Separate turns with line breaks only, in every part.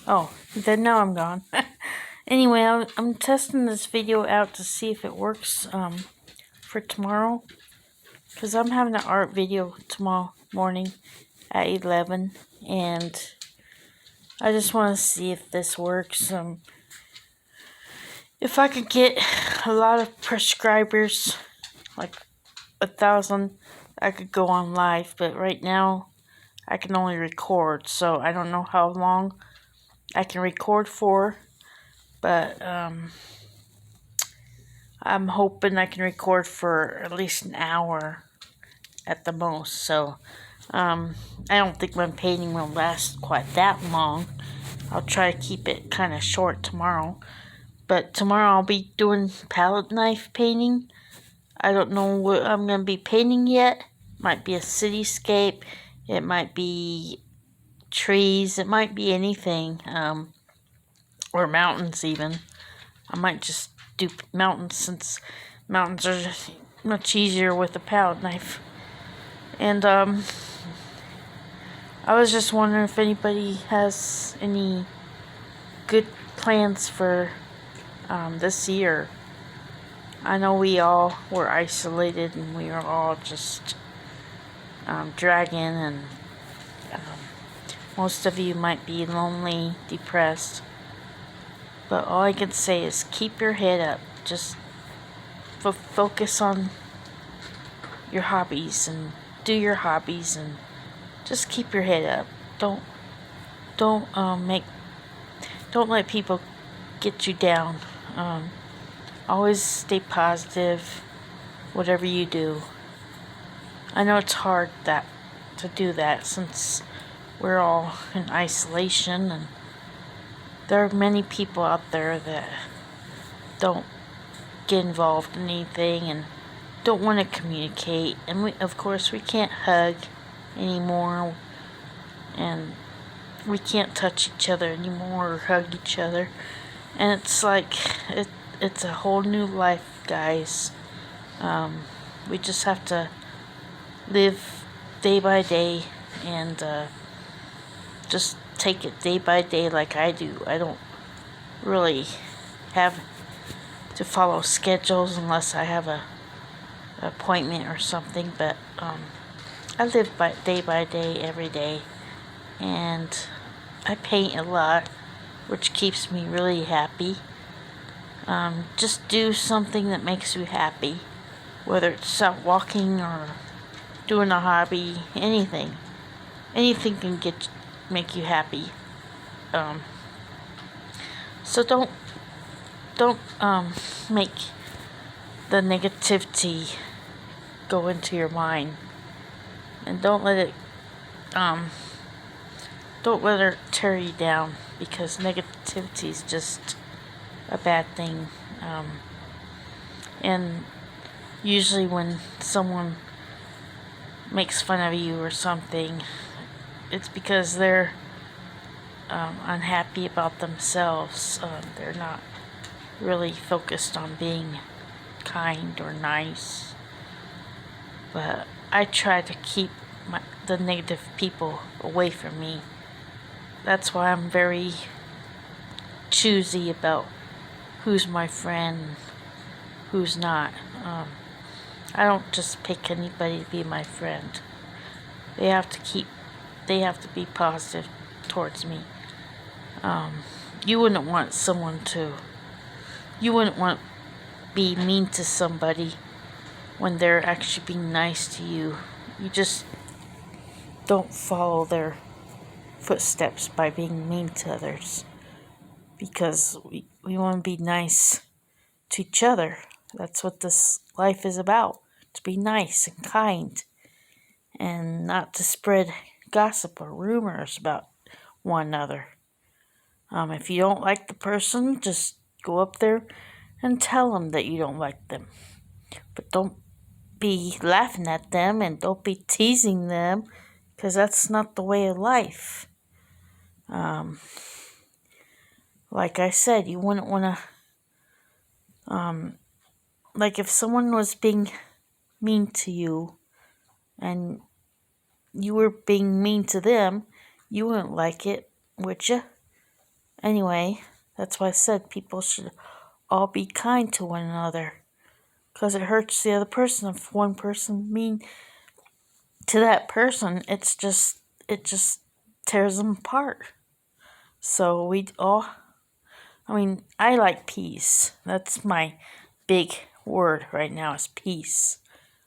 Oh, then now I'm gone. Anyway, I'm testing this video out to see if it works for tomorrow. Because I'm having an art video tomorrow morning at 11. And I just want to see if this works. If I could get a lot of subscribers, like 1,000, I could go on live. But right now, I can only record. So I don't know how long I can record for. But I'm hoping I can record for at least an hour at the most. So I don't think my painting will last quite that long. I'll try to keep it kind of short tomorrow. But tomorrow I'll be doing palette knife painting. I don't know what I'm going to be painting yet. Might be a cityscape. It might be trees. It might be anything. Or mountains even. I might just do mountains since mountains are much easier with a palette knife. And I was just wondering if anybody has any good plans for this year. I know we all were isolated and we were all just dragging, and most of you might be lonely, depressed. But all I can say is keep your head up. Just focus on your hobbies and do your hobbies and just keep your head up. Don't let people get you down. Always stay positive, whatever you do. I know it's hard to do that since we're all in isolation, and there are many people out there that don't get involved in anything and don't want to communicate. And of course, we can't hug anymore, and we can't touch each other anymore or hug each other. And it's like it's a whole new life, guys. We just have to live day by day and just take it day by day like I do. I don't really have to follow schedules unless I have an appointment or something, but I live day by day every day, and I paint a lot, which keeps me really happy. Just do something that makes you happy, whether it's out walking or doing a hobby, anything. Anything can make you happy. So don't make the negativity go into your mind, and don't let it tear you down, because negativity is just a bad thing. And usually when someone makes fun of you or something, it's because they're unhappy about themselves. They're not really focused on being kind or nice. But I try to keep the negative people away from me. That's why I'm very choosy about who's my friend, who's not. I don't just pick anybody to be my friend. They have to be positive towards me. You wouldn't want to be mean to somebody when they're actually being nice to you. You just don't follow their footsteps by being mean to others, because we want to be nice to each other. That's what this life is about, to be nice and kind, and not to spread gossip or rumors about one another. If you don't like the person, just go up there and tell them that you don't like them. But don't be laughing at them, and don't be teasing them, because that's not the way of life. Like I said, you wouldn't want to, like if someone was being mean to you and you were being mean to them, you wouldn't like it, would you? Anyway, that's why I said people should all be kind to one another. Because it hurts the other person. If one person mean to that person, it just tears them apart. So I like peace. That's my big word right now is peace.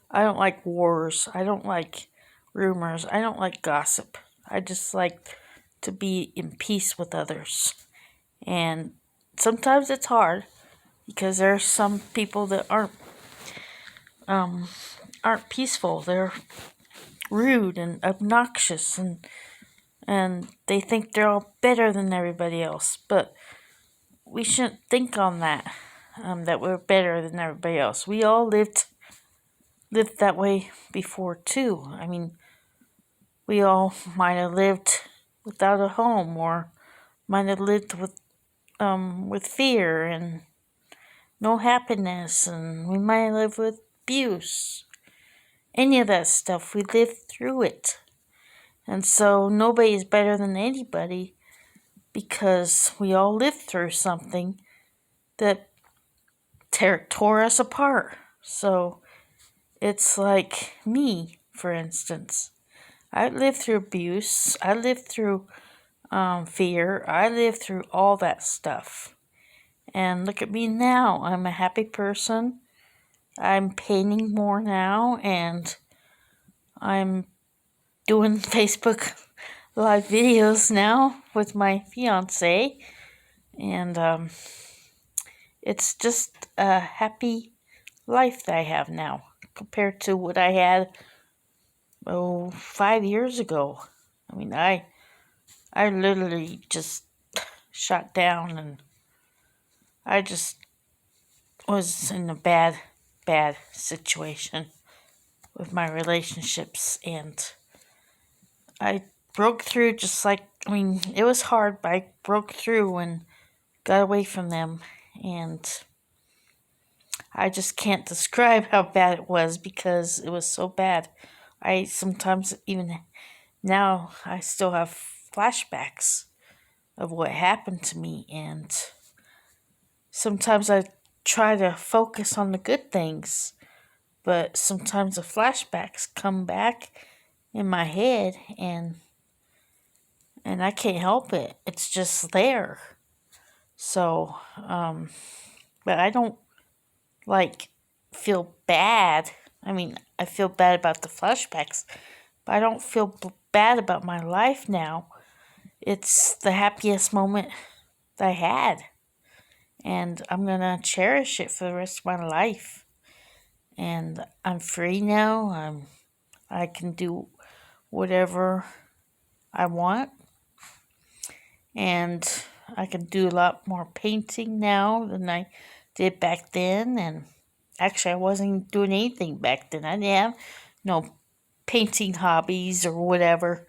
I don't like wars. I don't like rumors. I don't like gossip. I just like to be in peace with others. And sometimes it's hard because there are some people that aren't peaceful. They're rude and obnoxious and they think they're all better than everybody else. But we shouldn't think on that, that we're better than everybody else. We all lived that way before too. I mean, we all might have lived without a home or might have lived with fear and no happiness, and we might have lived with abuse. Any of that stuff, we lived through it. And so nobody is better than anybody because we all lived through something that tore us apart. So it's like me, for instance. I lived through abuse. I lived through fear. I lived through all that stuff. And look at me now. I'm a happy person. I'm painting more now, and I'm doing Facebook live videos now with my fiance. And it's just a happy life that I have now compared to what I had 5 years ago. I mean, I literally just shut down, and I just was in a bad situation with my relationships, and I broke through it was hard, but I broke through and got away from them, and I just can't describe how bad it was because it was so bad. I sometimes even now I still have flashbacks of what happened to me, and sometimes I try to focus on the good things, but sometimes the flashbacks come back in my head, and I can't help it. It's just there. So, but I don't like feel bad. I mean, I feel bad about the flashbacks, but I don't feel bad about my life now. It's the happiest moment that I had, and I'm gonna cherish it for the rest of my life. And I'm free now. I can do whatever I want, and I can do a lot more painting now than I did back then. And actually, I wasn't doing anything back then. I didn't have no painting hobbies or whatever.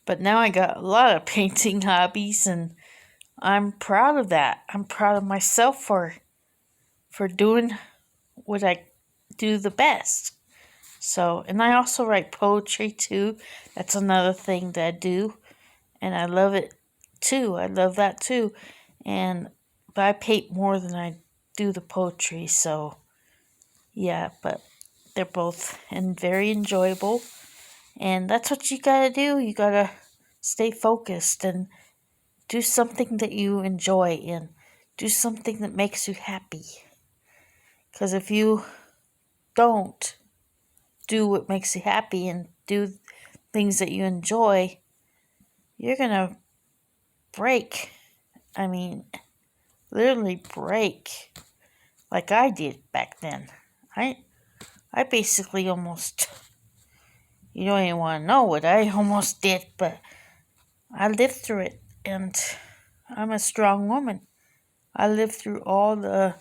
But now I got a lot of painting hobbies, and I'm proud of that. I'm proud of myself for doing what I do the best. So, and I also write poetry too. That's another thing that I do, and I love it too. I love that too. But I paint more than I do the poetry. So, yeah, but they're both and very enjoyable. And that's what you gotta do. You gotta stay focused and do something that you enjoy and do something that makes you happy. Because if you don't do what makes you happy and do things that you enjoy, you're gonna break. I mean, literally break like I did back then. I basically almost, you don't even want to know what I almost did, but I lived through it, and I'm a strong woman. I lived through all the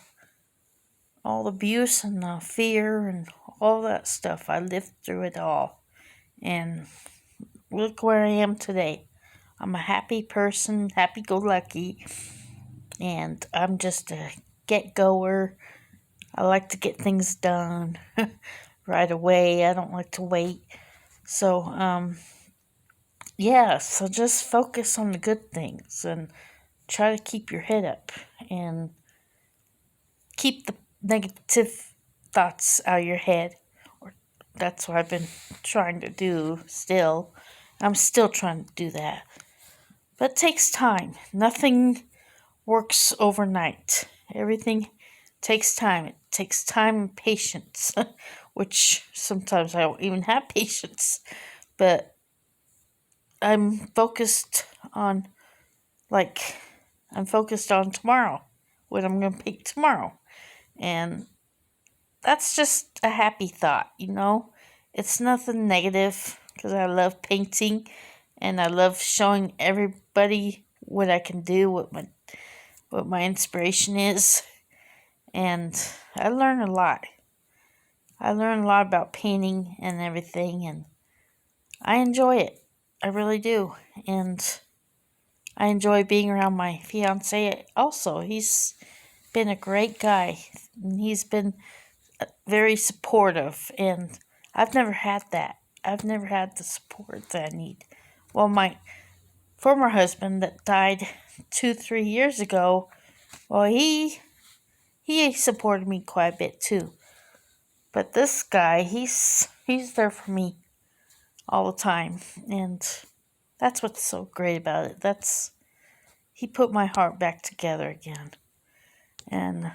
abuse and the fear and all that stuff. I lived through it all, and look where I am today. I'm a happy person, happy-go-lucky, and I'm just a get-goer. I like to get things done right away. I don't like to wait. So, yeah, so just focus on the good things and try to keep your head up and keep the negative thoughts out of your head. Or that's what I've been trying to do still. I'm still trying to do that. But it takes time. Nothing works overnight. Everything takes time. It takes time and patience, which sometimes I don't even have patience. But I'm focused on, like, I'm focused on tomorrow, what I'm going to paint tomorrow. And that's just a happy thought. It's nothing negative because I love painting and I love showing everybody what I can do, what my inspiration is, and I learn a lot. I learn a lot about painting and everything, and I enjoy it. I really do, and I enjoy being around my fiance. Also, he's been a great guy, and he's been very supportive, and I've never had that. I've never had the support that I need. Well, my former husband that died 2, 3 years ago, well, he supported me quite a bit too. But this guy, he's there for me all the time, and that's what's so great about it. He put my heart back together again, and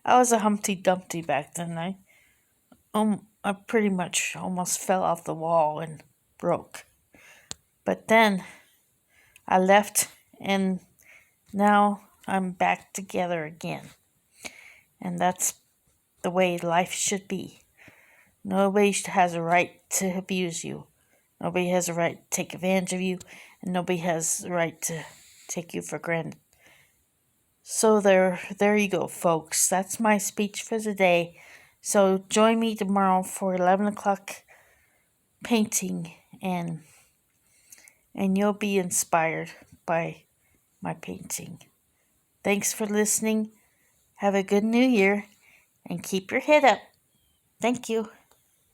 I was a Humpty Dumpty back then. I pretty much almost fell off the wall and broke. But then I left, and now I'm back together again, and that's the way life should be. Nobody has a right to abuse you. Nobody has a right to take advantage of you, and nobody has the right to take you for granted. So there you go, folks. That's my speech for the day. So join me tomorrow for 11 o'clock painting, and you'll be inspired by my painting. Thanks for listening. Have a good new year, and keep your head up. Thank you.